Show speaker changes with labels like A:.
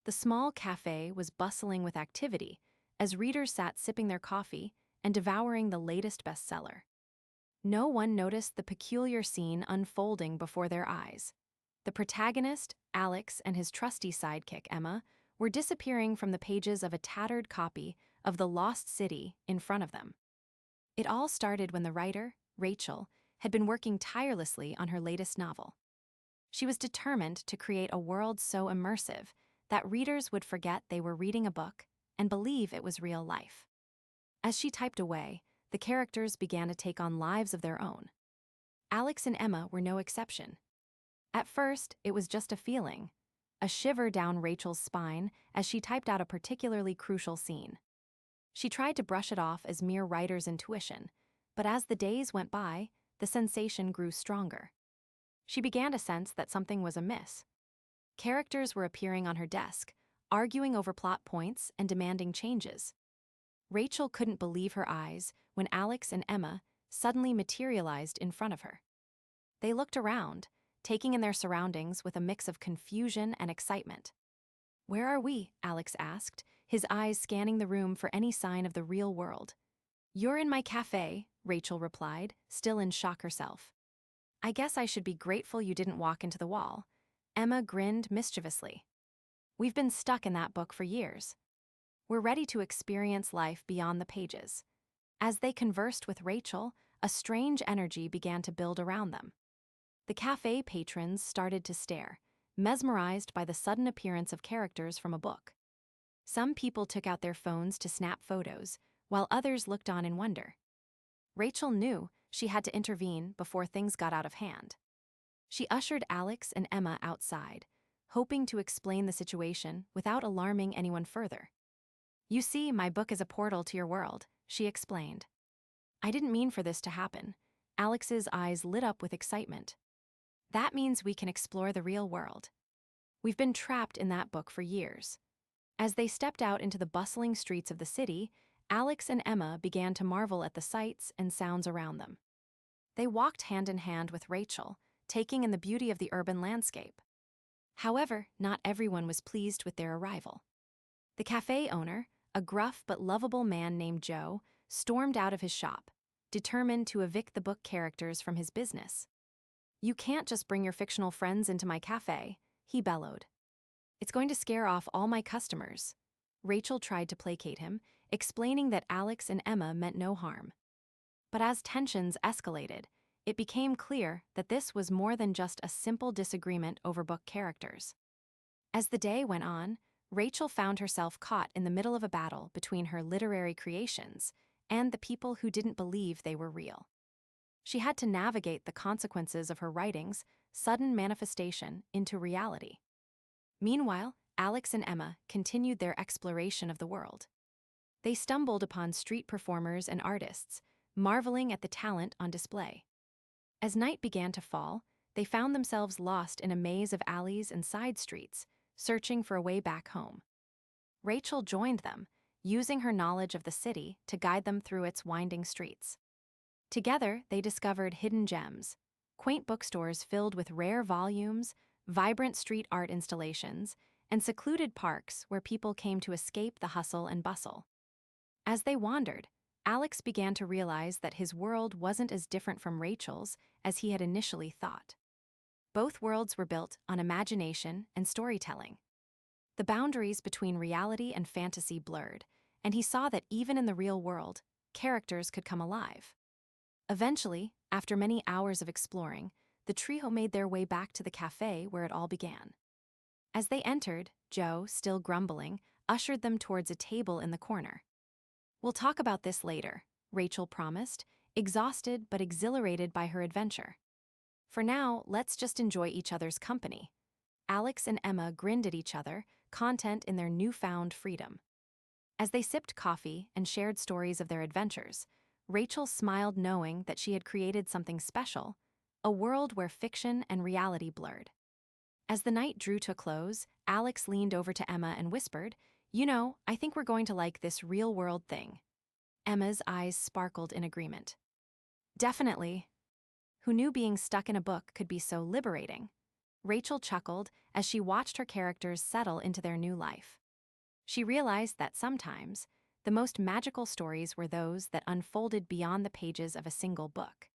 A: the small cafe was bustling with activity as readers sat sipping their coffee and devouring the latest bestseller. No one noticed the peculiar scene unfolding before their eyes. The protagonist, Alex, and his trusty sidekick, Emma, were disappearing from the pages of a tattered copy of The Lost City in front of them. It all started when the writer, Rachel, had been working tirelessly on her latest novel. She was determined to create a world so immersive that readers would forget they were reading a book and believe it was real life. As she typed away, the characters began to take on lives of their own. Alex and Emma were no exception. At first, it was just a feeling, a shiver down Rachel's spine as she typed out a particularly crucial scene. She tried to brush it off as mere writer's intuition, but as the days went by, the sensation grew stronger. She began to sense that something was amiss. Characters were appearing on her desk, arguing over plot points and demanding changes. Rachel couldn't believe her eyes when Alex and Emma suddenly materialized in front of her. They looked around, taking in their surroundings with a mix of confusion and excitement. "Where are we?" Alex asked, his eyes scanning the room for any sign of the real world. "You're in my cafe," Rachel replied, still in shock herself. "I guess I should be grateful you didn't walk into the wall." Emma grinned mischievously. "We've been stuck in that book for years. We're ready to experience life beyond the pages." As they conversed with Rachel, a strange energy began to build around them. The cafe patrons started to stare, mesmerized by the sudden appearance of characters from a book. Some people took out their phones to snap photos, while others looked on in wonder. Rachel knew she had to intervene before things got out of hand. She ushered Alex and Emma outside, hoping to explain the situation without alarming anyone further. "You see, my book is a portal to your world," she explained. "I didn't mean for this to happen." Alex's eyes lit up with excitement. "That means we can explore the real world. We've been trapped in that book for years." As they stepped out into the bustling streets of the city, Alex and Emma began to marvel at the sights and sounds around them. They walked hand in hand with Rachel, taking in the beauty of the urban landscape. However, not everyone was pleased with their arrival. The cafe owner, a gruff but lovable man named Joe, stormed out of his shop, determined to evict the book characters from his business. "You can't just bring your fictional friends into my cafe," he bellowed. "It's going to scare off all my customers." Rachel tried to placate him, explaining that Alex and Emma meant no harm. But as tensions escalated, it became clear that this was more than just a simple disagreement over book characters. As the day went on, Rachel found herself caught in the middle of a battle between her literary creations and the people who didn't believe they were real. She had to navigate the consequences of her writing's sudden manifestation into reality. Meanwhile, Alex and Emma continued their exploration of the world. They stumbled upon street performers and artists, marveling at the talent on display. As night began to fall, they found themselves lost in a maze of alleys and side streets, searching for a way back home. Rachel joined them, using her knowledge of the city to guide them through its winding streets. Together, they discovered hidden gems, quaint bookstores filled with rare volumes, vibrant street art installations, and secluded parks where people came to escape the hustle and bustle. As they wandered, Alex began to realize that his world wasn't as different from Rachel's as he had initially thought. Both worlds were built on imagination and storytelling. The boundaries between reality and fantasy blurred, and he saw that even in the real world, characters could come alive. Eventually, after many hours of exploring, the trio made their way back to the cafe where it all began. As they entered, Joe, still grumbling, ushered them towards a table in the corner. "We'll talk about this later," Rachel promised, exhausted but exhilarated by her adventure. "For now, let's just enjoy each other's company." Alex and Emma grinned at each other, content in their newfound freedom. As they sipped coffee and shared stories of their adventures, Rachel smiled knowing that she had created something special, a world where fiction and reality blurred. As the night drew to a close, Alex leaned over to Emma and whispered, "You know, I think we're going to like this real-world thing." Emma's eyes sparkled in agreement. "Definitely." Who knew being stuck in a book could be so liberating? Rachel chuckled as she watched her characters settle into their new life. She realized that sometimes, the most magical stories were those that unfolded beyond the pages of a single book.